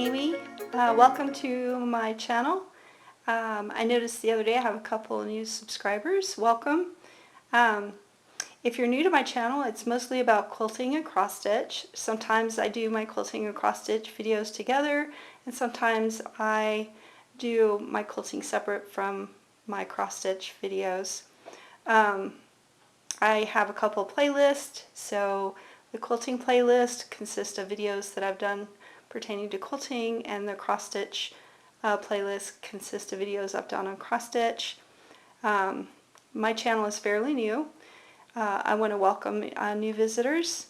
Amy. Welcome to my channel. I noticed the other day I have a couple of new subscribers. Welcome. If you're new to my channel, it's mostly about quilting and cross stitch. Sometimes I do my quilting and cross stitch videos together, and sometimes I do my quilting separate from my cross stitch videos. I have a couple playlists. So the quilting playlist consists of videos that I've done pertaining to quilting, and the cross stitch playlist consists of videos I've done on cross stitch. My channel is fairly new. I want to welcome new visitors,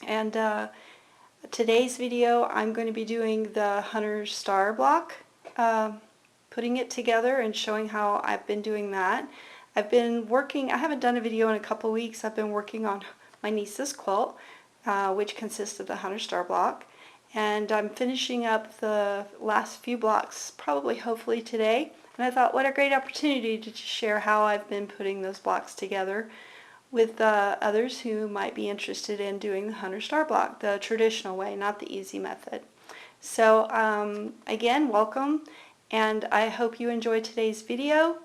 and today's video I'm going to be doing the Hunter Star block, putting it together and showing how I've been doing that. I haven't done a video in a couple weeks. I've been working on my niece's quilt, which consists of the Hunter Star block. And I'm finishing up the last few blocks, hopefully today. And I thought, what a great opportunity to share how I've been putting those blocks together with others who might be interested in doing the Hunter Star block, the traditional way, not the easy method. So again, welcome, and I hope you enjoyed today's video.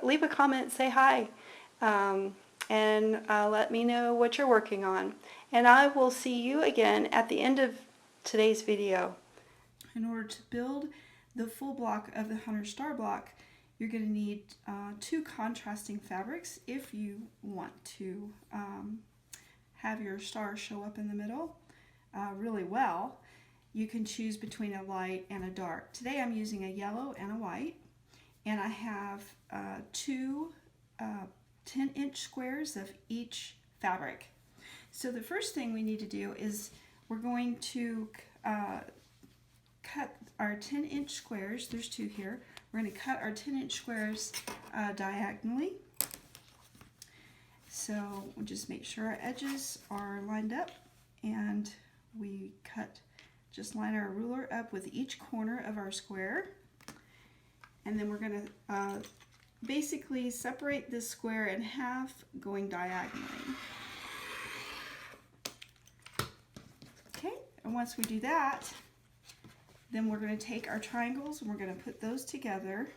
Leave a comment, say hi, and let me know what you're working on. And I will see you again at the end of today's video. In order to build the full block of the Hunter Star block, you're going to need two contrasting fabrics if you want to have your star show up in the middle really well. You can choose between a light and a dark. Today I'm using a yellow and a white, and I have two 10-inch squares of each fabric. So the first thing we need to do is we're going to cut our 10-inch squares. There's two here. We're going to cut our 10-inch squares diagonally. So we'll just make sure our edges are lined up, and we just line our ruler up with each corner of our square. And then we're going to basically separate this square in half going diagonally. And once we do that, then we're going to take our triangles and we're going to put those together,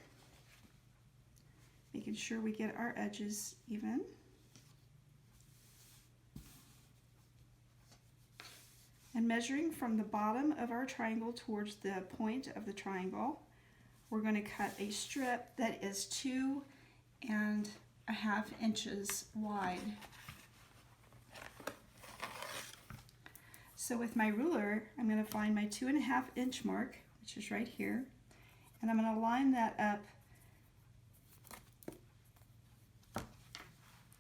making sure we get our edges even. And measuring from the bottom of our triangle towards the point of the triangle, we're going to cut a strip that is 2.5 inches wide. So with my ruler, I'm going to find my 2.5 inch mark, which is right here, and I'm going to line that up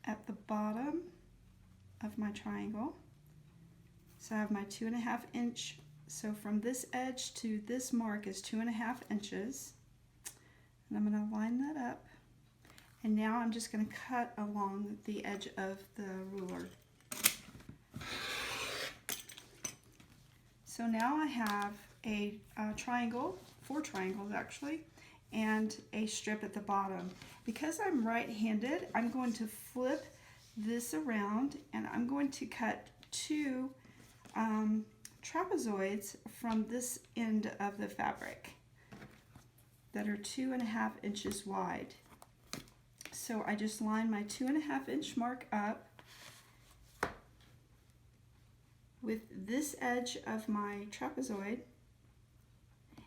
at the bottom of my triangle. So I have my 2.5 inch, so from this edge to this mark is 2.5 inches, and I'm going to line that up, and now I'm just going to cut along the edge of the ruler. So now I have a triangle, 4 triangles actually, and a strip at the bottom. Because I'm right-handed, I'm going to flip this around, and I'm going to cut 2 trapezoids from this end of the fabric that are 2.5 inches wide. So I just line my 2.5 inch mark up with this edge of my trapezoid,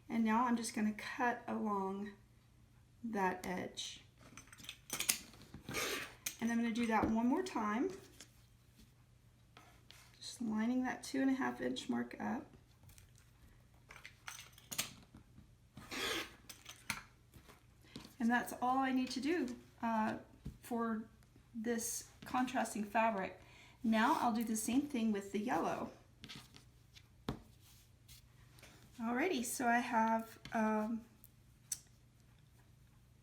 and now I'm just going to cut along that edge. And I'm going to do that one more time, just lining that 2.5 inch mark up. And that's all I need to do for this contrasting fabric. Now I'll do the same thing with the yellow. Alrighty, so I have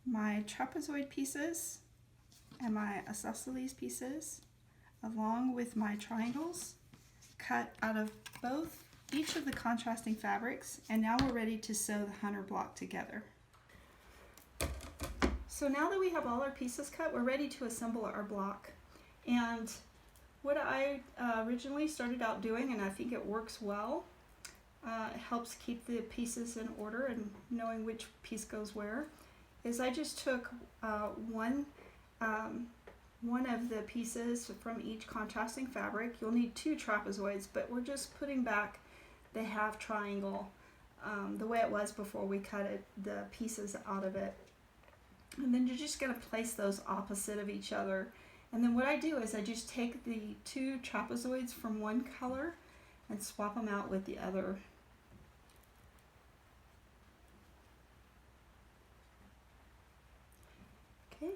my trapezoid pieces and my isosceles pieces, along with my triangles, cut out of each of the contrasting fabrics, and now we're ready to sew the Hunter block together. So now that we have all our pieces cut, we're ready to assemble our block. And what I originally started out doing, and I think it works well, it helps keep the pieces in order and knowing which piece goes where, is I just took one of the pieces from each contrasting fabric. You'll need 2 trapezoids, but we're just putting back the half triangle the way it was before we cut it, the pieces out of it. And then you're just going to place those opposite of each other. And then what I do is I just take the 2 trapezoids from one color and swap them out with the other. Okay,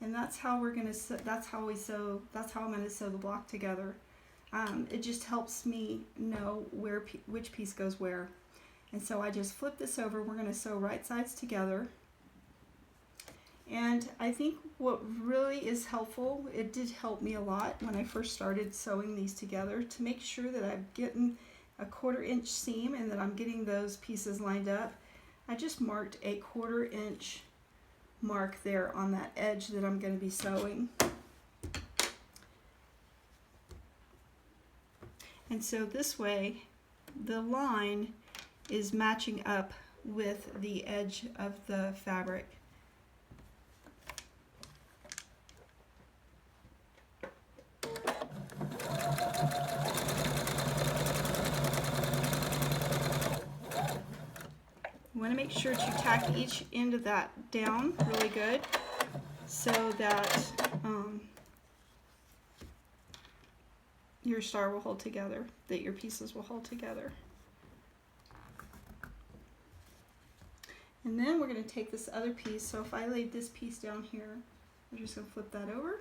and that's how we're gonna. That's how I'm gonna sew the block together. It just helps me know which piece goes where. And so I just flip this over. We're gonna sew right sides together. And I think what really is helpful, it did help me a lot when I first started sewing these together, to make sure that I'm getting a 1/4 inch seam and that I'm getting those pieces lined up. I just marked a 1/4 inch mark there on that edge that I'm going to be sewing. And so this way the line is matching up with the edge of the fabric. You want to make sure to tack each end of that down really good so that your star will hold together, that your pieces will hold together. And then we're going to take this other piece. So if I laid this piece down here, I'm just going to flip that over,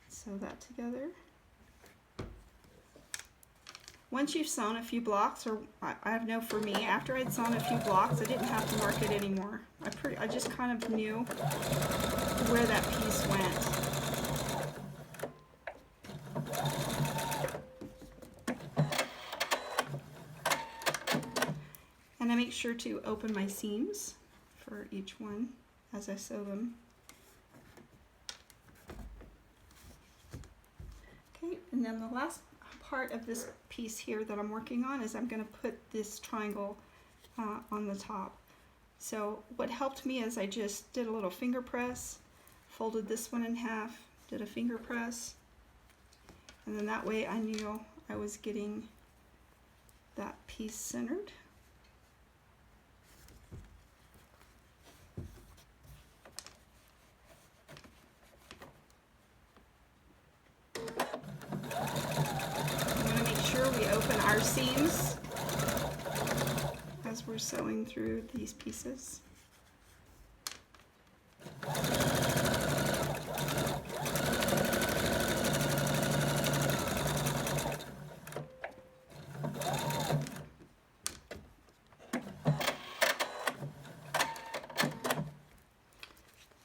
sew that together. Once you've sewn a few blocks, or I know for me, after I'd sewn a few blocks, I didn't have to mark it anymore. I just kind of knew where that piece went. And I make sure to open my seams for each one as I sew them. Okay, and then the last part of this piece here that I'm working on is I'm going to put this triangle on the top. So what helped me is I just did a little finger press, folded this one in half, did a finger press, and then that way I knew I was getting that piece centered. Our seams as we're sewing through these pieces.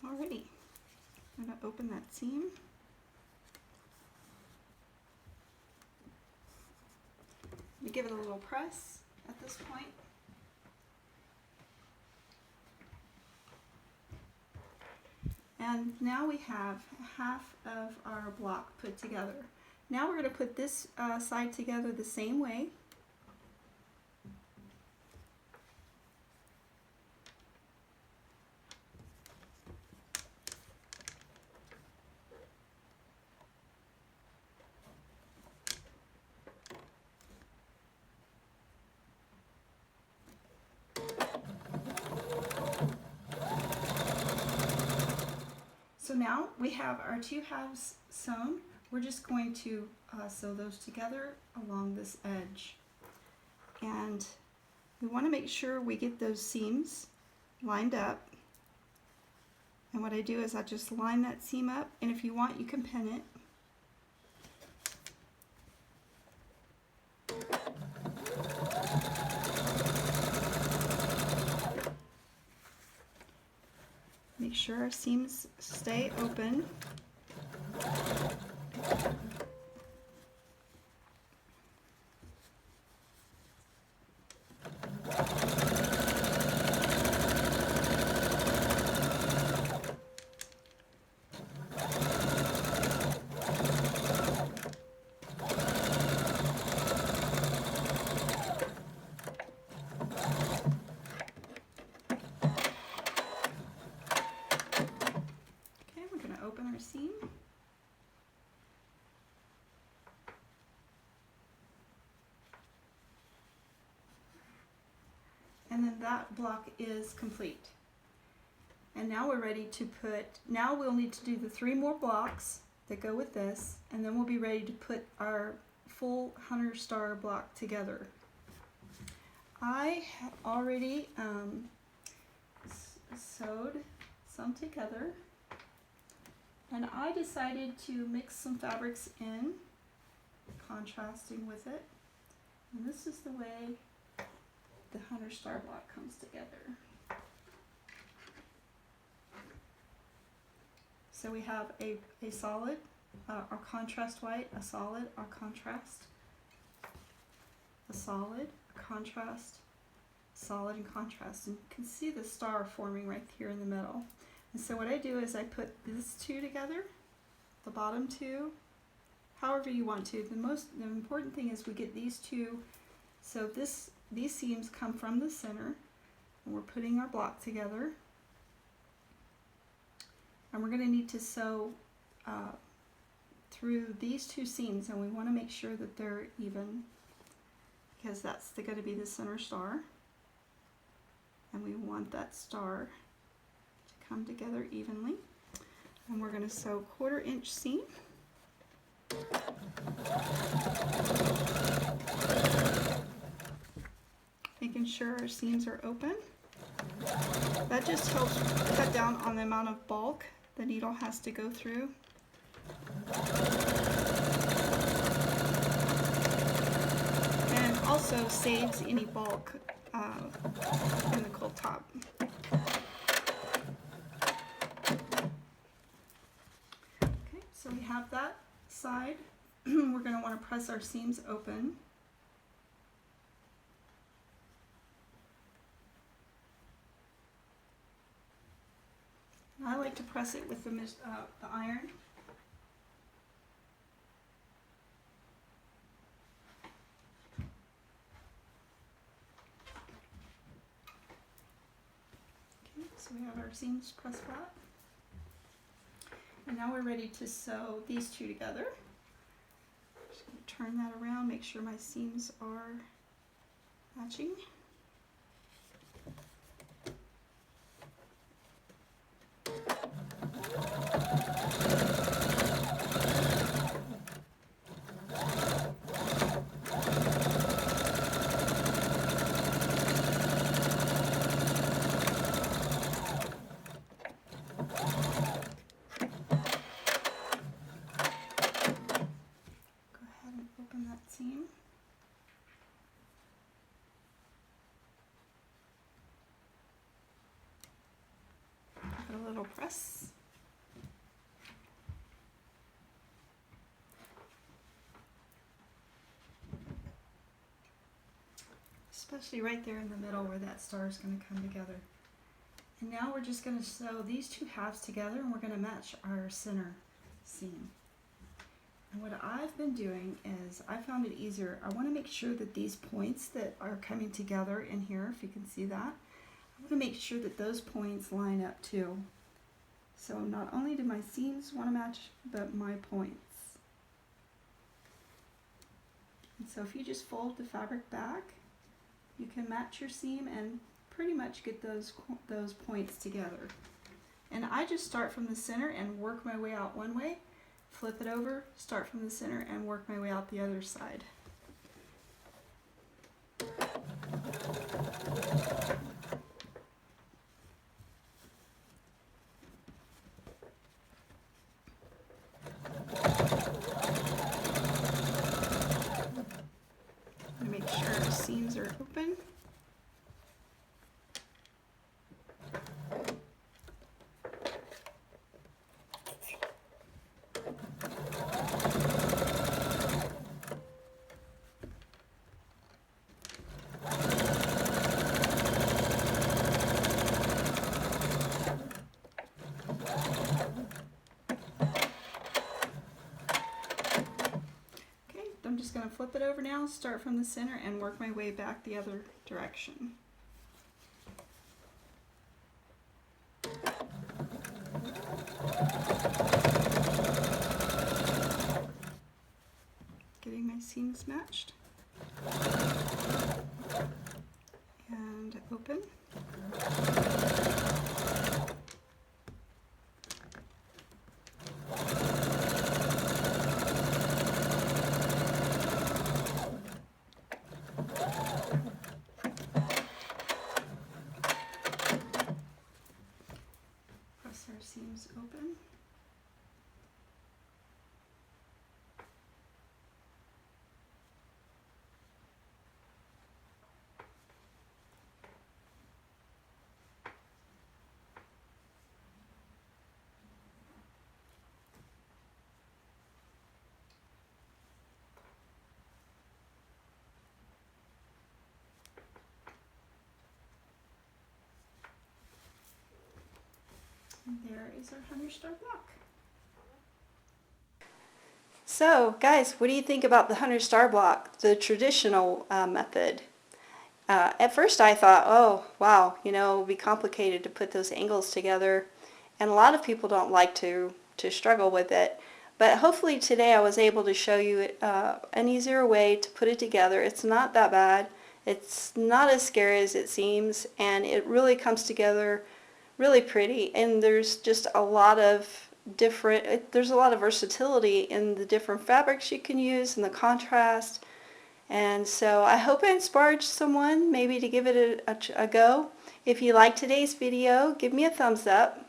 Alrighty, I'm going to open that seam. We give it a little press at this point. And now we have half of our block put together. Now we're going to put this side together the same way. So now we have our 2 halves sewn. We're just going to sew those together along this edge. And we want to make sure we get those seams lined up. And what I do is I just line that seam up, and if you want, you can pin it. Make sure our seams stay open. that block is complete. And now we're ready to now we'll need to do the 3 more blocks that go with this, and then we'll be ready to put our full hunter star block together. I already sewed some together, and I decided to mix some fabrics in, contrasting with it. And this is the way the hunter star block comes together. So we have a solid, our contrast white, a solid, our contrast, a solid, a contrast, solid, and contrast. And you can see the star forming right here in the middle. And so what I do is I put these 2 together, the bottom 2, however you want to. The important thing is we get these 2, so these seams come from the center, and we're putting our block together. And we're going to need to sew through these 2 seams, and we want to make sure that they're even, because that's going to be the center star, and we want that star to come together evenly. And we're going to sew 1/4 inch seam. Making sure our seams are open. That just helps cut down on the amount of bulk the needle has to go through. And also saves any bulk in the quilt top. Okay, so we have that side. We're going to want to press our seams open. I like to press it with the iron. Okay, so we have our seams pressed flat. And now we're ready to sew these 2 together. Just going to turn that around, make sure my seams are matching. Seam. Give it a little press. Especially right there in the middle where that star is going to come together. And now we're just going to sew these 2 halves together, and we're going to match our center seam. And what I've been doing is I found it easier. I want to make sure that these points that are coming together in here, if you can see that, I want to make sure that those points line up too. So not only do my seams want to match, but my points. And so if you just fold the fabric back, you can match your seam and pretty much get those points together. And I just start from the center and work my way out one way. Flip it over, start from the center, and work my way out the other side. Make sure our seams are open. I'm just going to flip it over now, start from the center, and work my way back the other direction. Getting my seams matched. And open open. Press our seams open. And there is our 100-star block. So guys, what do you think about the 100-star block, the traditional method? At first I thought, oh wow, you know, it would be complicated to put those angles together, and a lot of people don't like to struggle with it. But hopefully today I was able to show you an easier way to put it together. It's not that bad. It's not as scary as it seems, and it really comes together really pretty. And there's just a lot of there's a lot of versatility in the different fabrics you can use and the contrast. And so I hope I inspired someone maybe to give it a go. If you like today's video, give me a thumbs up.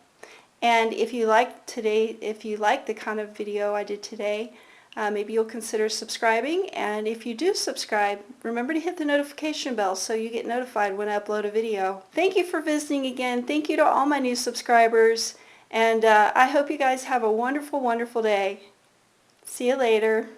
And if you like the kind of video I did today, maybe you'll consider subscribing. And if you do subscribe, remember to hit the notification bell so you get notified when I upload a video. Thank you for visiting again. Thank you to all my new subscribers. And I hope you guys have a wonderful, wonderful day. See you later.